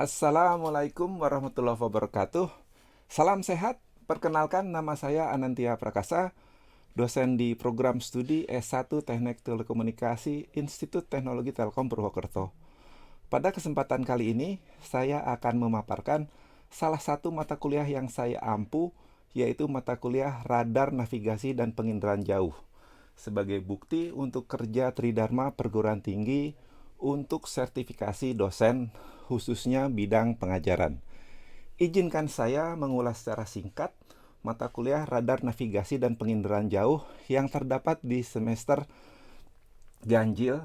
Assalamualaikum warahmatullahi wabarakatuh. Salam sehat. Perkenalkan, nama saya Anantia Prakasa, dosen di program studi S1 Teknik Telekomunikasi Institut Teknologi Telkom Purwokerto. Pada kesempatan kali ini, saya akan memaparkan salah satu mata kuliah yang saya ampu, yaitu mata kuliah Radar Navigasi dan Penginderaan Jauh, sebagai bukti untuk kerja Tridharma Perguruan Tinggi untuk sertifikasi dosen, khususnya bidang pengajaran. Izinkan saya mengulas secara singkat mata kuliah Radar Navigasi dan Penginderaan Jauh yang terdapat di semester ganjil.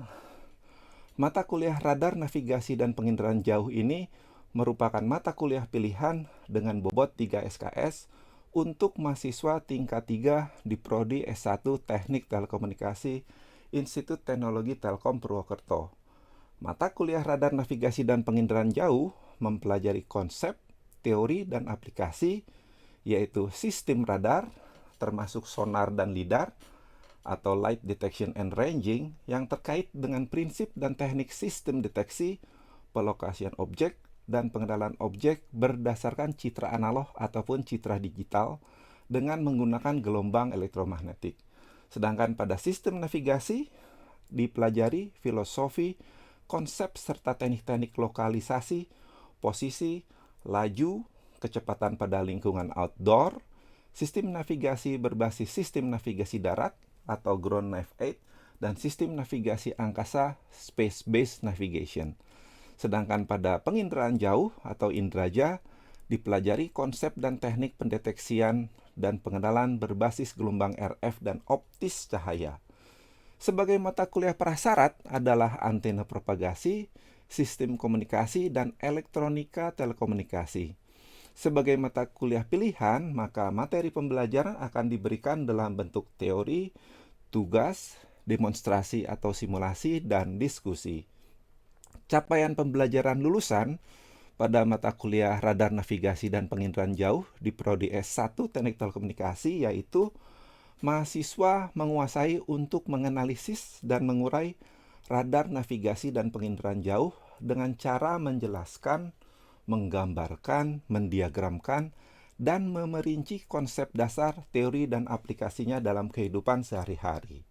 Mata kuliah Radar Navigasi dan Penginderaan Jauh ini merupakan mata kuliah pilihan dengan bobot 3 SKS untuk mahasiswa tingkat 3 di Prodi S1 Teknik Telekomunikasi Institut Teknologi Telkom Purwokerto. Mata kuliah Radar Navigasi dan Penginderaan Jauh mempelajari konsep, teori, dan aplikasi, yaitu sistem radar, termasuk sonar dan lidar, atau light detection and ranging, yang terkait dengan prinsip dan teknik sistem deteksi, pelokasian objek, dan pengenalan objek berdasarkan citra analog ataupun citra digital dengan menggunakan gelombang elektromagnetik. Sedangkan pada sistem navigasi dipelajari filosofi, konsep serta teknik-teknik lokalisasi, posisi, laju, kecepatan pada lingkungan outdoor, sistem navigasi berbasis sistem navigasi darat atau ground nav 8, dan sistem navigasi angkasa space-based navigation. Sedangkan pada penginderaan jauh atau indraja dipelajari konsep dan teknik pendeteksian dan pengenalan berbasis gelombang RF dan optis cahaya. Sebagai mata kuliah prasyarat adalah antena propagasi, sistem komunikasi, dan elektronika telekomunikasi. Sebagai mata kuliah pilihan, maka materi pembelajaran akan diberikan dalam bentuk teori, tugas, demonstrasi atau simulasi, dan diskusi. Capaian pembelajaran lulusan pada mata kuliah Radar Navigasi dan Penginderaan Jauh di Prodi S1 Teknik Telekomunikasi yaitu mahasiswa menguasai untuk menganalisis dan mengurai radar navigasi dan penginderaan jauh dengan cara menjelaskan, menggambarkan, mendiagramkan, dan memerinci konsep dasar, teori, dan aplikasinya dalam kehidupan sehari-hari.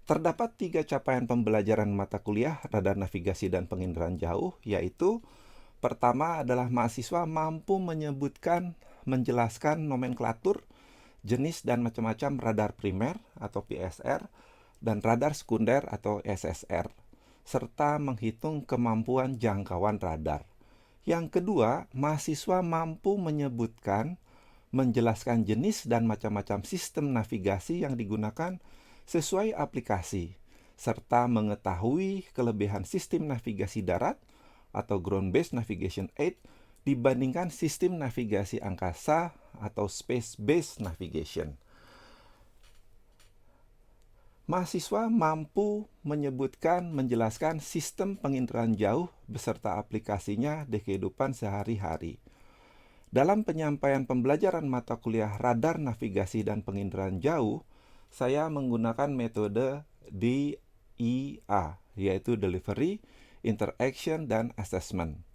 Terdapat 3 capaian pembelajaran mata kuliah Radar Navigasi dan Penginderaan Jauh, yaitu pertama adalah mahasiswa mampu menyebutkan, menjelaskan nomenklatur, jenis dan macam-macam radar primer atau PSR dan radar sekunder atau SSR, serta menghitung kemampuan jangkauan radar. Yang kedua, mahasiswa mampu menyebutkan, menjelaskan jenis dan macam-macam sistem navigasi yang digunakan sesuai aplikasi, serta mengetahui kelebihan sistem navigasi darat atau ground-based navigation aid dibandingkan sistem navigasi angkasa atau space-based navigation. Mahasiswa mampu menyebutkan, menjelaskan sistem penginderaan jauh beserta aplikasinya di kehidupan sehari-hari. Dalam penyampaian pembelajaran mata kuliah Radar Navigasi dan Penginderaan Jauh, saya menggunakan metode DIA, yaitu Delivery, Interaction, dan Assessment.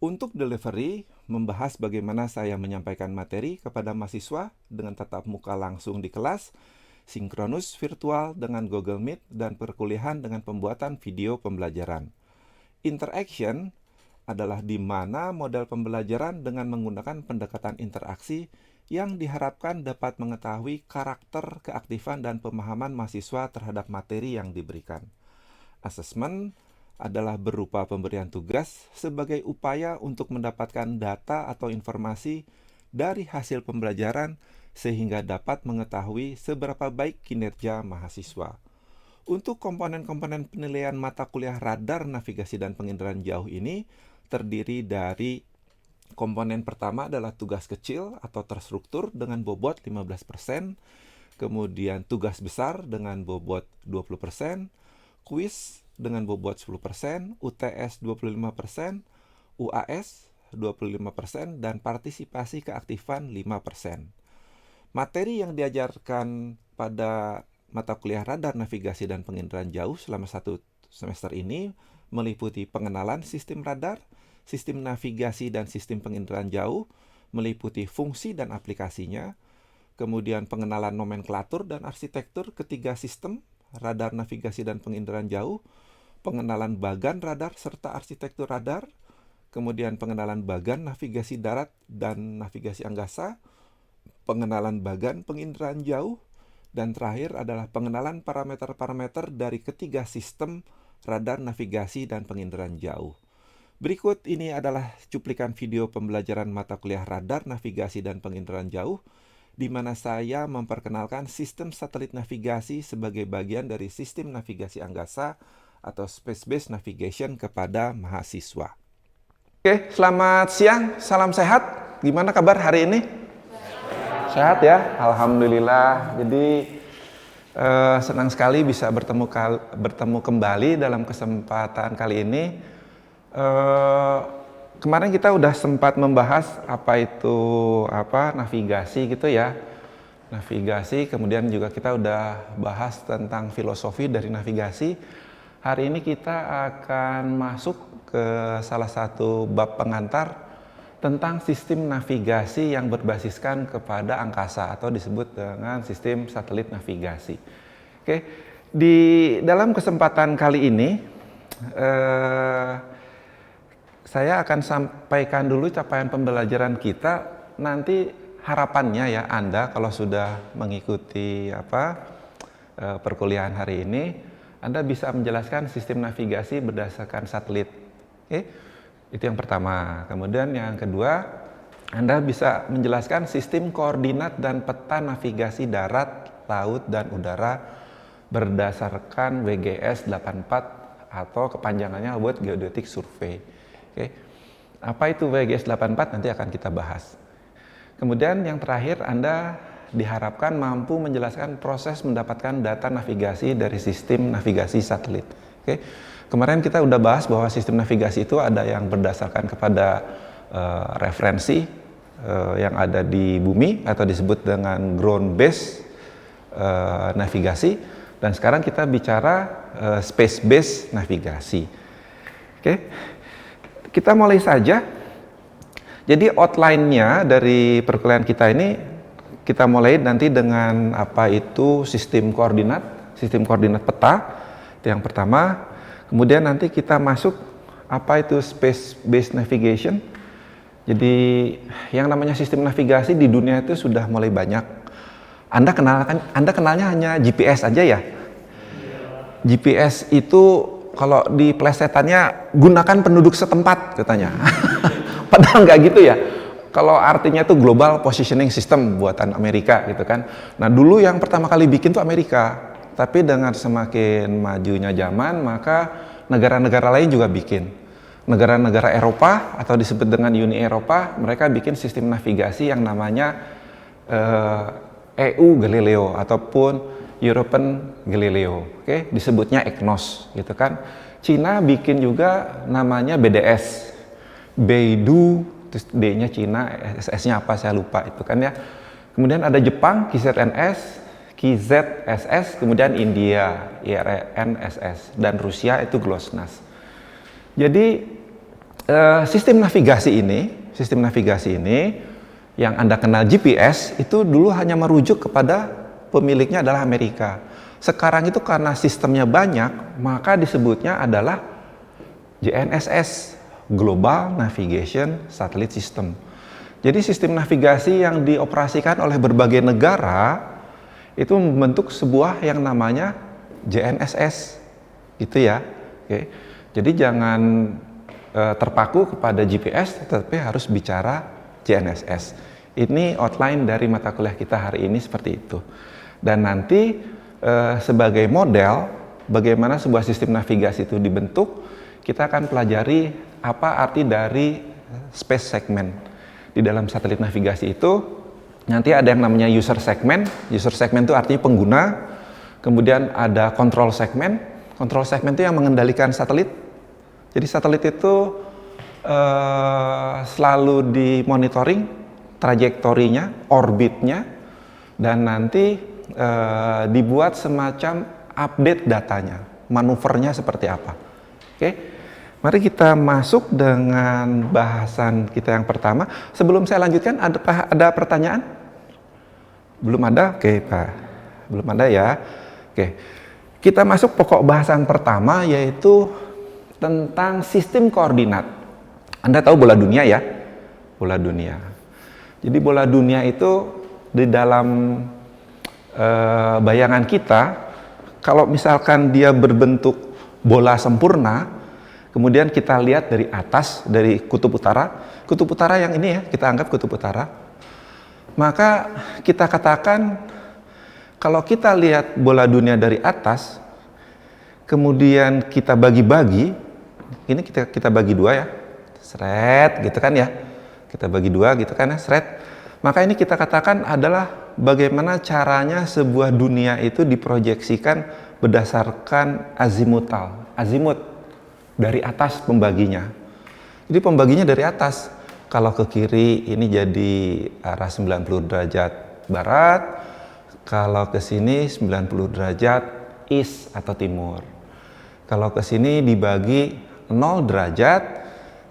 Untuk delivery, membahas bagaimana saya menyampaikan materi kepada mahasiswa dengan tatap muka langsung di kelas, sinkronus virtual dengan Google Meet, dan perkuliahan dengan pembuatan video pembelajaran. Interaction adalah di mana model pembelajaran dengan menggunakan pendekatan interaksi yang diharapkan dapat mengetahui karakter, keaktifan, dan pemahaman mahasiswa terhadap materi yang diberikan. Assessment adalah berupa pemberian tugas sebagai upaya untuk mendapatkan data atau informasi dari hasil pembelajaran sehingga dapat mengetahui seberapa baik kinerja mahasiswa. Untuk komponen-komponen penilaian mata kuliah Radar Navigasi dan Penginderaan Jauh ini terdiri dari komponen pertama adalah tugas kecil atau terstruktur dengan bobot 15%, kemudian tugas besar dengan bobot 20%, kuis dengan bobot 10%, UTS 25%, UAS 25%, dan partisipasi keaktifan 5%. Materi yang diajarkan pada mata kuliah Radar Navigasi dan Penginderaan Jauh selama 1 semester ini meliputi pengenalan sistem radar, sistem navigasi dan sistem penginderaan jauh, meliputi fungsi dan aplikasinya, kemudian pengenalan nomenklatur dan arsitektur ketiga sistem, radar navigasi dan penginderaan jauh, pengenalan bagan radar serta arsitektur radar, kemudian pengenalan bagan navigasi darat dan navigasi angkasa, pengenalan bagan penginderaan jauh, dan terakhir adalah pengenalan parameter-parameter dari ketiga sistem radar navigasi dan penginderaan jauh. Berikut ini adalah cuplikan video pembelajaran mata kuliah radar navigasi dan penginderaan jauh, di mana saya memperkenalkan sistem satelit navigasi sebagai bagian dari sistem navigasi angkasa atau space-based navigation kepada mahasiswa. Oke, selamat siang, salam sehat. Gimana kabar hari ini? Sehat ya, alhamdulillah. Jadi senang sekali bisa bertemu kembali dalam kesempatan kali ini. Kemarin kita udah sempat membahas apa itu navigasi gitu ya. Navigasi, kemudian juga kita udah bahas tentang filosofi dari navigasi. Hari ini kita akan masuk ke salah satu bab pengantar tentang sistem navigasi yang berbasiskan kepada angkasa atau disebut dengan sistem satelit navigasi. Oke, di dalam kesempatan kali ini saya akan sampaikan dulu capaian pembelajaran kita. Nanti harapannya ya Anda kalau sudah mengikuti perkuliahan hari ini, Anda bisa menjelaskan sistem navigasi berdasarkan satelit. Oke. Itu yang pertama. Kemudian yang kedua, Anda bisa menjelaskan sistem koordinat dan peta navigasi darat, laut, dan udara berdasarkan WGS 84 atau kepanjangannya World Geodetic Survey. Oke. Apa itu WGS 84? Nanti akan kita bahas. Kemudian yang terakhir, Anda diharapkan mampu menjelaskan proses mendapatkan data navigasi dari sistem navigasi satelit. Oke. Kemarin kita udah bahas bahwa sistem navigasi itu ada yang berdasarkan kepada referensi yang ada di bumi atau disebut dengan ground based navigasi, dan sekarang kita bicara space based navigasi. Oke. Kita mulai saja. Jadi outline-nya dari perkuliahan kita ini kita mulai nanti dengan apa itu sistem koordinat peta. Itu yang pertama. Kemudian nanti kita masuk apa itu space-based navigation. Jadi yang namanya sistem navigasi di dunia itu sudah mulai banyak. Anda kenalnya hanya GPS aja ya? GPS itu kalau di plesetannya gunakan penduduk setempat katanya. Padahal nggak gitu ya. Kalau artinya itu Global Positioning System buatan Amerika gitu kan. Nah dulu yang pertama kali bikin tuh Amerika. Tapi dengan semakin majunya zaman, maka negara-negara lain juga bikin. Negara-negara Eropa atau disebut dengan Uni Eropa, mereka bikin sistem navigasi yang namanya EU Galileo ataupun European Galileo. Oke, disebutnya EGNOS gitu kan. Cina bikin juga namanya BDS. Beidou, terus D-nya Cina, SS-nya apa saya lupa itu kan ya. Kemudian ada Jepang, KZSS, kemudian India, IRNSS, dan Rusia itu GLONASS. Jadi sistem navigasi ini yang Anda kenal GPS itu dulu hanya merujuk kepada pemiliknya adalah Amerika. Sekarang itu karena sistemnya banyak, maka disebutnya adalah GNSS, Global Navigation Satellite System. Jadi sistem navigasi yang dioperasikan oleh berbagai negara itu membentuk sebuah yang namanya GNSS, gitu ya. Oke. Jadi jangan terpaku kepada GPS, tetapi harus bicara GNSS. Ini outline dari mata kuliah kita hari ini seperti itu. Dan nanti sebagai model bagaimana sebuah sistem navigasi itu dibentuk, kita akan pelajari apa arti dari space segment. Di dalam satelit navigasi itu nanti ada yang namanya user segment. User segment itu artinya pengguna. Kemudian ada control segment. Control segment itu yang mengendalikan satelit. Jadi satelit itu selalu dimonitoring trajektorinya, orbitnya, dan nanti dibuat semacam update datanya, manuvernya seperti apa. Oke. Mari kita masuk dengan bahasan kita yang pertama. Sebelum saya lanjutkan, ada pertanyaan? Belum ada? Oke, Pak. Belum ada ya? Oke. Kita masuk pokok bahasan pertama, yaitu tentang sistem koordinat. Anda tahu bola dunia ya? Bola dunia. Jadi bola dunia itu di dalam bayangan kita, kalau misalkan dia berbentuk bola sempurna, kemudian kita lihat dari atas, dari kutub utara yang ini ya, kita anggap kutub utara, maka kita katakan kalau kita lihat bola dunia dari atas, kemudian kita bagi-bagi, ini kita bagi dua ya, seret gitu kan ya, kita bagi dua gitu kan ya, seret, maka ini kita katakan adalah bagaimana caranya sebuah dunia itu diproyeksikan berdasarkan azimut dari atas pembaginya. Jadi pembaginya dari atas. Kalau ke kiri ini jadi arah 90 derajat barat, kalau ke sini 90 derajat east atau timur. Kalau ke sini dibagi 0 derajat,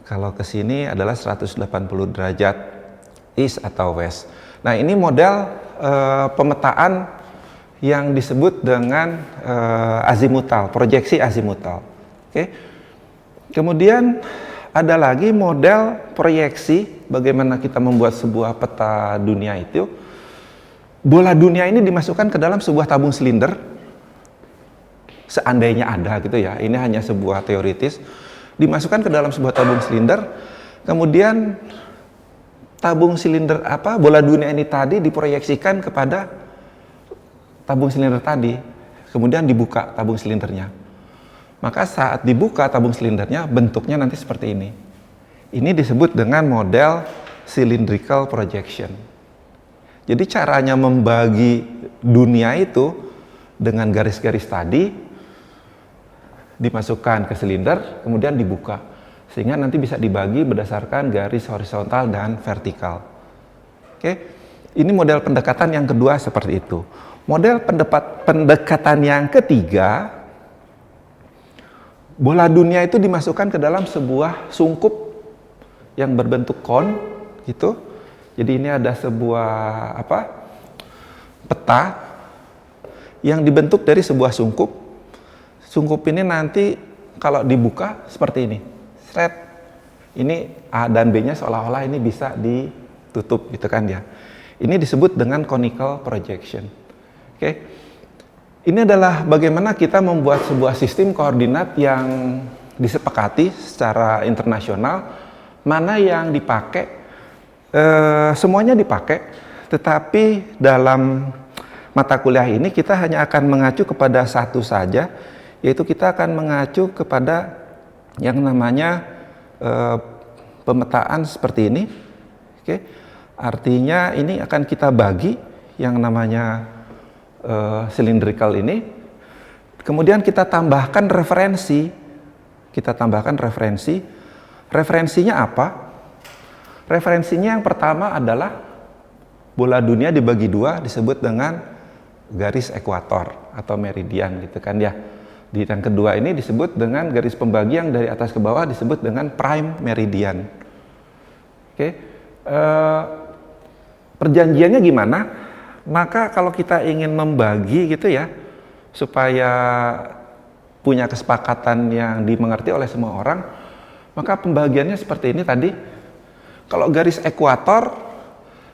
kalau ke sini adalah 180 derajat east atau west. Nah, ini model pemetaan yang disebut dengan azimutal, proyeksi azimutal. Oke. Kemudian ada lagi model proyeksi bagaimana kita membuat sebuah peta dunia itu. Bola dunia ini dimasukkan ke dalam sebuah tabung silinder. Seandainya ada gitu ya, ini hanya sebuah teoritis. Dimasukkan ke dalam sebuah tabung silinder. Kemudian tabung silinder bola dunia ini tadi diproyeksikan kepada tabung silinder tadi. Kemudian dibuka tabung silindernya. Maka saat dibuka tabung silindernya, bentuknya nanti seperti ini. Ini disebut dengan model cylindrical projection. Jadi caranya membagi dunia itu dengan garis-garis tadi, dimasukkan ke silinder, kemudian dibuka. Sehingga nanti bisa dibagi berdasarkan garis horizontal dan vertikal. Oke, ini model pendekatan yang kedua seperti itu. Model pendekatan yang ketiga, bola dunia itu dimasukkan ke dalam sebuah sungkup yang berbentuk kon, gitu. Jadi ini ada sebuah peta yang dibentuk dari sebuah sungkup. Sungkup ini nanti kalau dibuka seperti ini, seret. Ini A dan B-nya seolah-olah ini bisa ditutup, gitu kan ya. Ini disebut dengan conical projection. Oke. Ini adalah bagaimana kita membuat sebuah sistem koordinat yang disepakati secara internasional, mana yang dipakai. Semuanya dipakai, tetapi dalam mata kuliah ini kita hanya akan mengacu kepada satu saja, yaitu kita akan mengacu kepada yang namanya pemetaan seperti ini. Oke. Artinya ini akan kita bagi yang namanya cylindrical ini, kemudian kita tambahkan referensi. Referensinya apa? Referensinya yang pertama adalah bola dunia dibagi dua, disebut dengan garis ekuator atau meridian, gitu kan ya. Di yang kedua ini disebut dengan garis pembagi yang dari atas ke bawah, disebut dengan prime meridian. Oke. Perjanjiannya gimana? Maka kalau kita ingin membagi gitu ya, supaya punya kesepakatan yang dimengerti oleh semua orang, maka pembagiannya seperti ini tadi. Kalau garis ekuator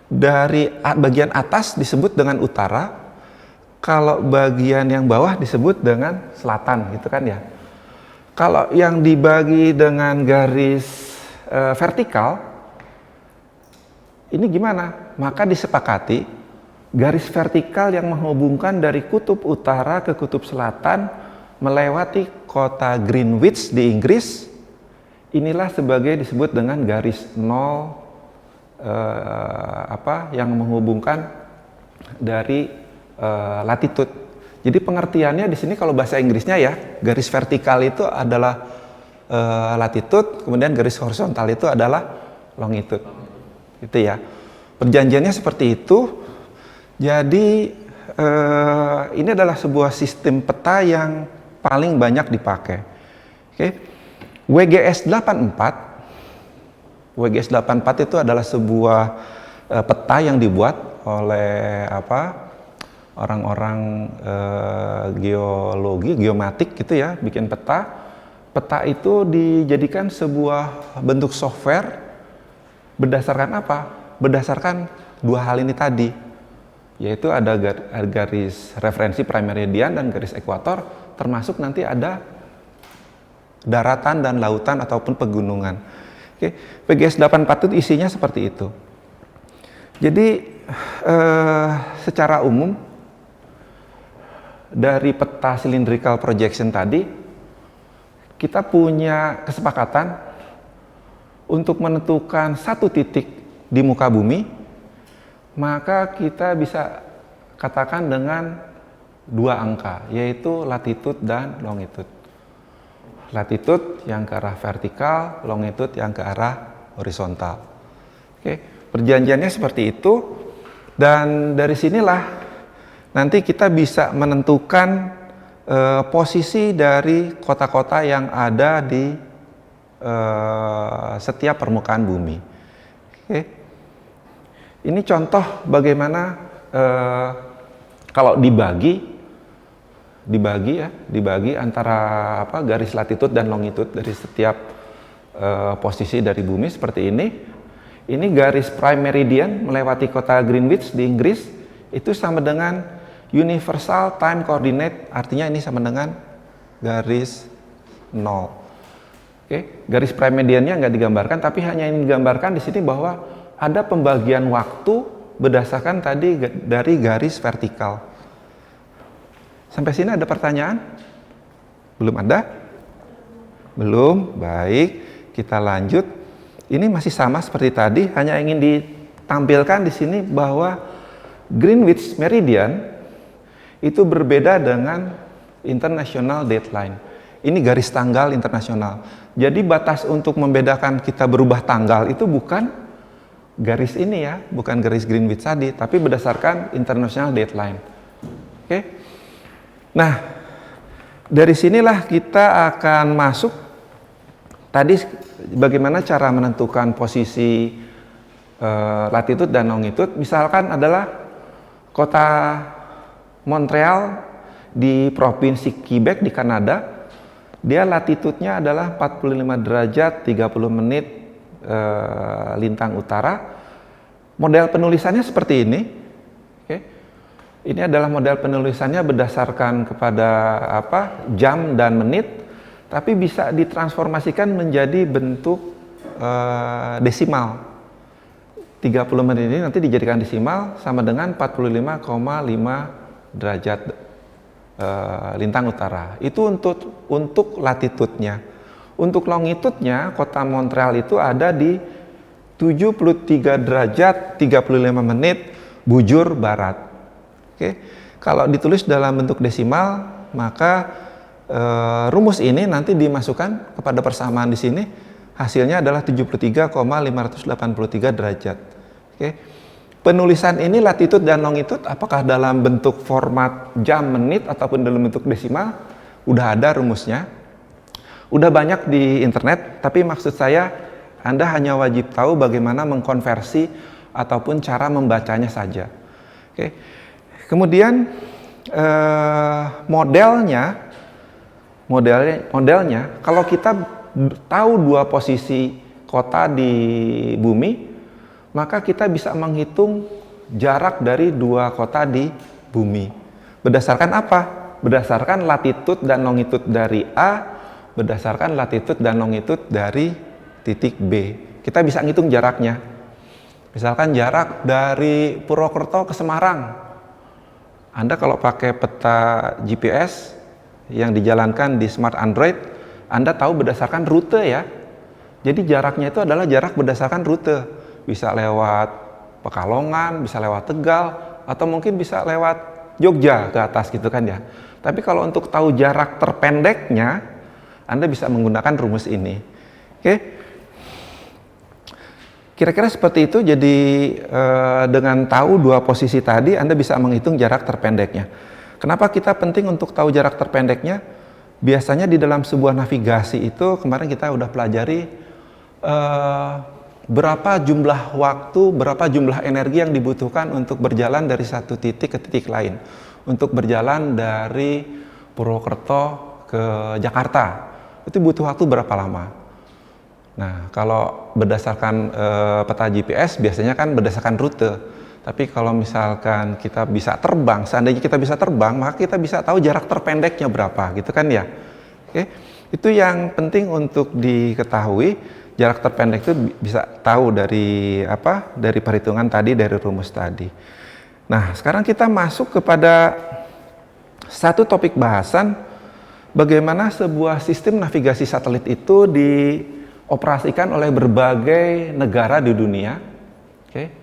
dari bagian atas disebut dengan utara, kalau bagian yang bawah disebut dengan selatan, gitu kan ya. Kalau yang dibagi dengan garis vertikal, ini gimana? Maka disepakati garis vertikal yang menghubungkan dari kutub utara ke kutub selatan melewati kota Greenwich di Inggris, inilah sebagai disebut dengan garis nol yang menghubungkan dari latitude. Jadi pengertiannya di sini kalau bahasa Inggrisnya ya, garis vertikal itu adalah latitude, kemudian garis horizontal itu adalah longitude. Gitu ya. Perjanjiannya seperti itu. Jadi ini adalah sebuah sistem peta yang paling banyak dipakai. Oke. WGS 84 itu adalah sebuah peta yang dibuat oleh orang-orang geologi, geomatik gitu ya, bikin peta. Peta itu dijadikan sebuah bentuk software berdasarkan apa? Berdasarkan dua hal ini tadi, yaitu ada garis referensi prime meridian dan garis ekuator, termasuk nanti ada daratan dan lautan ataupun pegunungan. Oke, WGS 84 itu isinya seperti itu. Jadi secara umum dari peta cylindrical projection tadi, kita punya kesepakatan untuk menentukan satu titik di muka bumi, maka kita bisa katakan dengan dua angka, yaitu latitude dan longitude. Latitude yang ke arah vertikal, longitude yang ke arah horizontal. Oke, perjanjiannya seperti itu, dan dari sinilah nanti kita bisa menentukan posisi dari kota-kota yang ada di setiap permukaan bumi. Oke. Ini contoh bagaimana kalau dibagi antara garis latitude dan longitude dari setiap posisi dari bumi seperti ini. Ini garis prime meridian melewati kota Greenwich di Inggris, itu sama dengan universal time coordinate, artinya ini sama dengan garis 0. Oke, garis prime meridiannya nggak digambarkan, tapi hanya ini digambarkan di sini bahwa ada pembagian waktu berdasarkan tadi dari garis vertikal. Sampai sini ada pertanyaan? Belum ada? Belum? Baik, kita lanjut. Ini masih sama seperti tadi, hanya ingin ditampilkan di sini bahwa Greenwich Meridian itu berbeda dengan International Dateline. Ini garis tanggal internasional. Jadi batas untuk membedakan kita berubah tanggal itu bukan garis ini ya, bukan garis Greenwich tadi, tapi berdasarkan International Dateline. Oke. Nah, dari sinilah kita akan masuk tadi bagaimana cara menentukan posisi latitude dan longitude. Misalkan adalah kota Montreal di provinsi Quebec di Kanada. Dia latitudenya adalah 45 derajat 30 menit lintang utara. Model penulisannya seperti ini. Oke. Ini adalah model penulisannya berdasarkan kepada jam dan menit, tapi bisa ditransformasikan menjadi bentuk desimal. 30 menit ini nanti dijadikan desimal sama dengan 45,5 derajat lintang utara. Itu untuk latitudenya. Untuk longitudenya, kota Montreal itu ada di 73 derajat 35 menit bujur barat. Oke. Kalau ditulis dalam bentuk desimal, maka rumus ini nanti dimasukkan kepada persamaan di sini. Hasilnya adalah 73,583 derajat. Oke. Penulisan ini latitude dan longitude apakah dalam bentuk format jam, menit ataupun dalam bentuk desimal, udah ada rumusnya. Udah banyak di internet, tapi maksud saya Anda hanya wajib tahu bagaimana mengkonversi ataupun cara membacanya saja. Oke. Kemudian modelnya kalau kita tahu dua posisi kota di bumi, maka kita bisa menghitung jarak dari dua kota di bumi. Berdasarkan apa? Berdasarkan latitude dan longitude dari A, berdasarkan latitude dan longitude dari titik B. Kita bisa ngitung jaraknya. Misalkan jarak dari Purwokerto ke Semarang. Anda kalau pakai peta GPS yang dijalankan di smart Android, Anda tahu berdasarkan rute ya. Jadi jaraknya itu adalah jarak berdasarkan rute. Bisa lewat Pekalongan, bisa lewat Tegal, atau mungkin bisa lewat Jogja ke atas gitu kan ya. Tapi kalau untuk tahu jarak terpendeknya, Anda bisa menggunakan rumus ini. Oke. Kira-kira seperti itu, jadi dengan tahu dua posisi tadi, Anda bisa menghitung jarak terpendeknya. Kenapa kita penting untuk tahu jarak terpendeknya? biasanya di dalam sebuah navigasi itu kemarin kita udah pelajari berapa jumlah waktu, berapa jumlah energi yang dibutuhkan untuk berjalan dari satu titik ke titik lain. Untuk berjalan dari Purwokerto ke Jakarta, itu butuh waktu berapa lama? Nah, kalau berdasarkan peta GPS biasanya kan berdasarkan rute. Tapi kalau misalkan kita bisa terbang, seandainya kita bisa terbang, maka kita bisa tahu jarak terpendeknya berapa, gitu kan ya. Oke, itu yang penting untuk diketahui. Jarak terpendek itu bisa tahu dari apa? Dari perhitungan tadi, dari rumus tadi. Nah, sekarang kita masuk kepada satu topik bahasan, bagaimana sebuah sistem navigasi satelit itu dioperasikan oleh berbagai negara di dunia. Oke.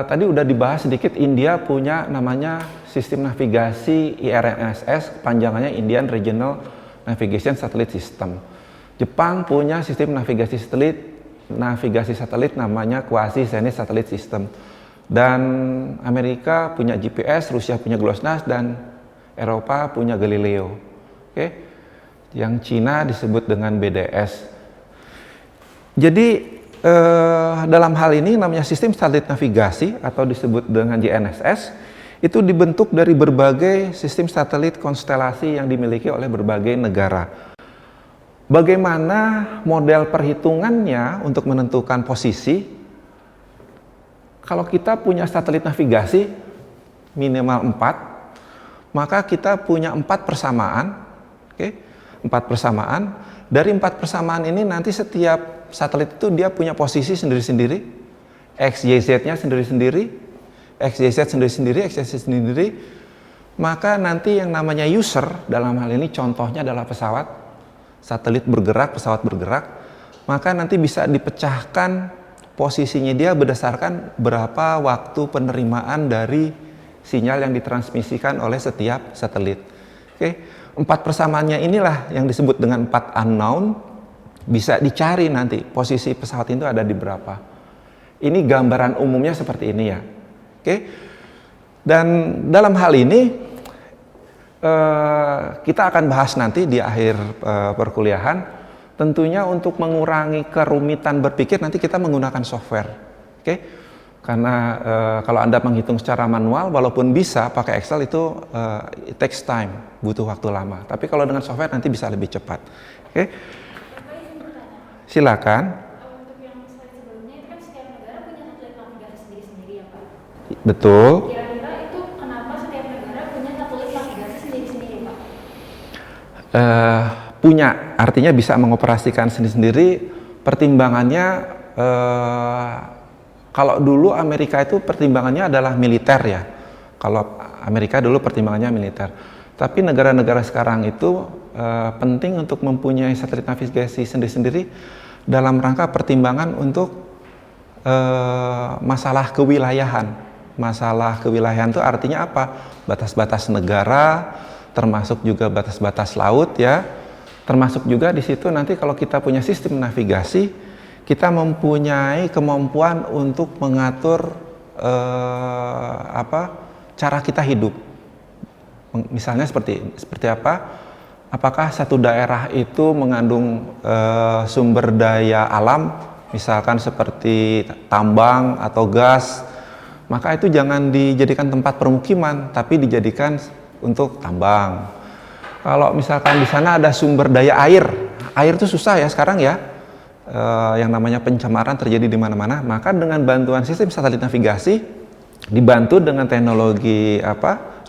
Tadi udah dibahas sedikit, India punya namanya sistem navigasi IRNSS, panjangannya Indian Regional Navigation Satellite System. Jepang punya sistem navigasi satelit namanya Quasi-Zenith Satellite System. Dan Amerika punya GPS, Rusia punya GLONASS, dan Eropa punya Galileo. Oke. Yang Cina disebut dengan BDS. Jadi dalam hal ini namanya sistem satelit navigasi atau disebut dengan GNSS, itu dibentuk dari berbagai sistem satelit konstelasi yang dimiliki oleh berbagai negara. Bagaimana model perhitungannya untuk menentukan posisi? Kalau kita punya satelit navigasi minimal 4, maka kita punya 4 persamaan. Oke, 4 persamaan. Dari 4 persamaan ini nanti setiap satelit itu dia punya posisi sendiri-sendiri, X, Y, Z-nya sendiri-sendiri, X, Y, Z sendiri-sendiri, X, Y, Z sendiri. Maka nanti yang namanya user, dalam hal ini contohnya adalah pesawat, satelit bergerak, pesawat bergerak, maka nanti bisa dipecahkan posisinya dia berdasarkan berapa waktu penerimaan dari sinyal yang ditransmisikan oleh setiap satelit. Oke, 4 persamaannya inilah yang disebut dengan 4 unknown. Bisa dicari nanti posisi pesawat itu ada di berapa. Ini gambaran umumnya seperti ini ya. Oke. Dan dalam hal ini kita akan bahas nanti di akhir perkuliahan. Tentunya untuk mengurangi kerumitan berpikir nanti kita menggunakan software. Oke. Karena kalau Anda menghitung secara manual walaupun bisa pakai Excel itu it takes time, butuh waktu lama. Tapi kalau dengan software nanti bisa lebih cepat. Oke. Silakan. Untuk yang slide sebelumnya itu kan setiap negara punya satelit navigasi sendiri-sendiri ya Pak? Betul. Kira-kira itu kenapa setiap negara punya satelit navigasi sendiri-sendiri Pak? Punya, artinya bisa mengoperasikan sendiri-sendiri. Pertimbangannya, kalau dulu Amerika itu pertimbangannya adalah militer ya. Kalau Amerika dulu pertimbangannya militer. Tapi negara-negara sekarang itu penting untuk mempunyai satelit navigasi sendiri-sendiri dalam rangka pertimbangan untuk masalah kewilayahan. Masalah kewilayahan itu artinya apa? Batas-batas negara, termasuk juga batas-batas laut ya. Termasuk juga di situ nanti kalau kita punya sistem navigasi, kita mempunyai kemampuan untuk mengatur cara kita hidup. Misalnya seperti apa? Apakah satu daerah itu mengandung sumber daya alam, misalkan seperti tambang atau gas, maka itu jangan dijadikan tempat permukiman, tapi dijadikan untuk tambang. Kalau misalkan di sana ada sumber daya air itu susah ya sekarang ya, yang namanya pencemaran terjadi di mana-mana. Maka dengan bantuan sistem satelit navigasi, dibantu dengan teknologi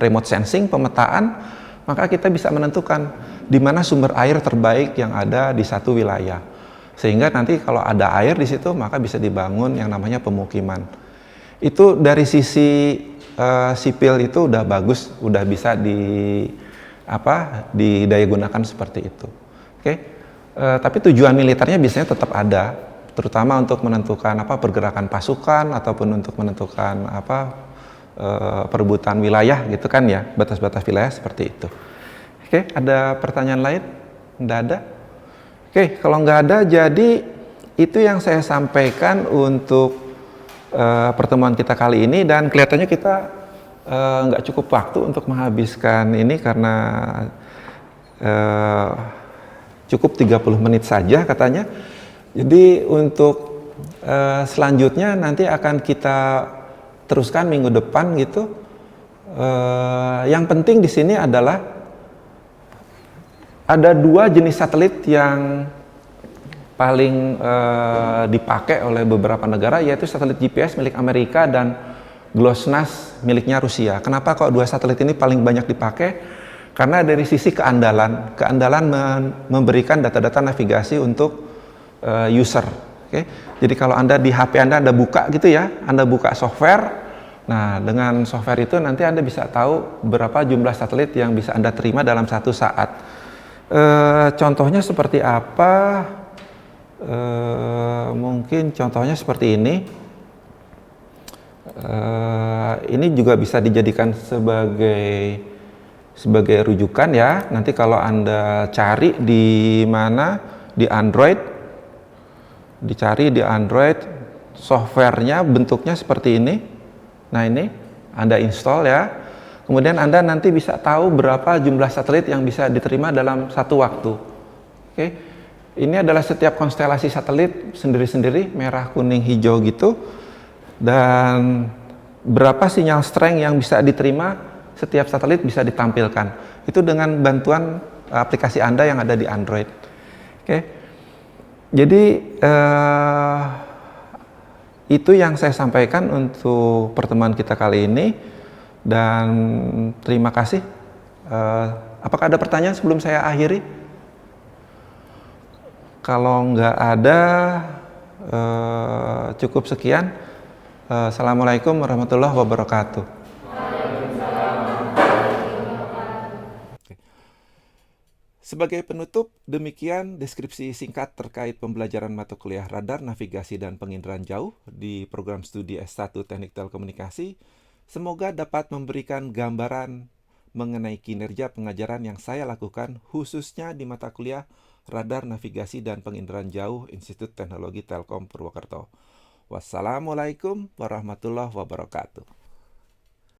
remote sensing, pemetaan, maka kita bisa menentukan di mana sumber air terbaik yang ada di satu wilayah. Sehingga nanti kalau ada air di situ, maka bisa dibangun yang namanya pemukiman. Itu dari sisi sipil itu udah bagus, udah bisa didayagunakan seperti itu. Oke. Tapi tujuan militernya biasanya tetap ada, terutama untuk menentukan pergerakan pasukan ataupun untuk menentukan perebutan wilayah gitu kan ya, batas-batas wilayah seperti itu. Oke, ada pertanyaan lain? Nggak ada? Oke, kalau nggak ada, jadi itu yang saya sampaikan untuk pertemuan kita kali ini, dan kelihatannya kita nggak cukup waktu untuk menghabiskan ini karena eh, cukup 30 menit saja katanya. Jadi untuk selanjutnya nanti akan kita teruskan minggu depan gitu. Yang penting di sini adalah ada 2 jenis satelit yang paling dipakai oleh beberapa negara, yaitu satelit GPS milik Amerika dan GLONASS miliknya Rusia. Kenapa kok 2 satelit ini paling banyak dipakai? Karena dari sisi keandalan memberikan data-data navigasi untuk user. Oke. Jadi kalau Anda di HP Anda buka gitu ya, Anda buka software. Nah, dengan software itu nanti Anda bisa tahu berapa jumlah satelit yang bisa Anda terima dalam satu saat. Contohnya seperti apa? Mungkin contohnya seperti ini. Ini juga bisa dijadikan sebagai rujukan ya. Nanti kalau Anda cari di mana, di Android, dicari di Android, softwarenya bentuknya seperti ini. Nah, ini Anda install ya. Kemudian Anda nanti bisa tahu berapa jumlah satelit yang bisa diterima dalam satu waktu. Oke. Ini adalah setiap konstelasi satelit sendiri-sendiri, merah, kuning, hijau gitu. Dan berapa sinyal strength yang bisa diterima setiap satelit bisa ditampilkan. Itu dengan bantuan aplikasi Anda yang ada di Android. Oke. Jadi itu yang saya sampaikan untuk pertemuan kita kali ini, dan terima kasih. Apakah ada pertanyaan sebelum saya akhiri? Kalau nggak ada, cukup sekian. Assalamualaikum warahmatullahi wabarakatuh. Sebagai penutup, demikian deskripsi singkat terkait pembelajaran mata kuliah radar, navigasi, dan penginderaan jauh di program studi S1 Teknik Telekomunikasi. Semoga dapat memberikan gambaran mengenai kinerja pengajaran yang saya lakukan, khususnya di mata kuliah radar, navigasi, dan penginderaan jauh Institut Teknologi Telkom Purwokerto. Wassalamualaikum warahmatullahi wabarakatuh.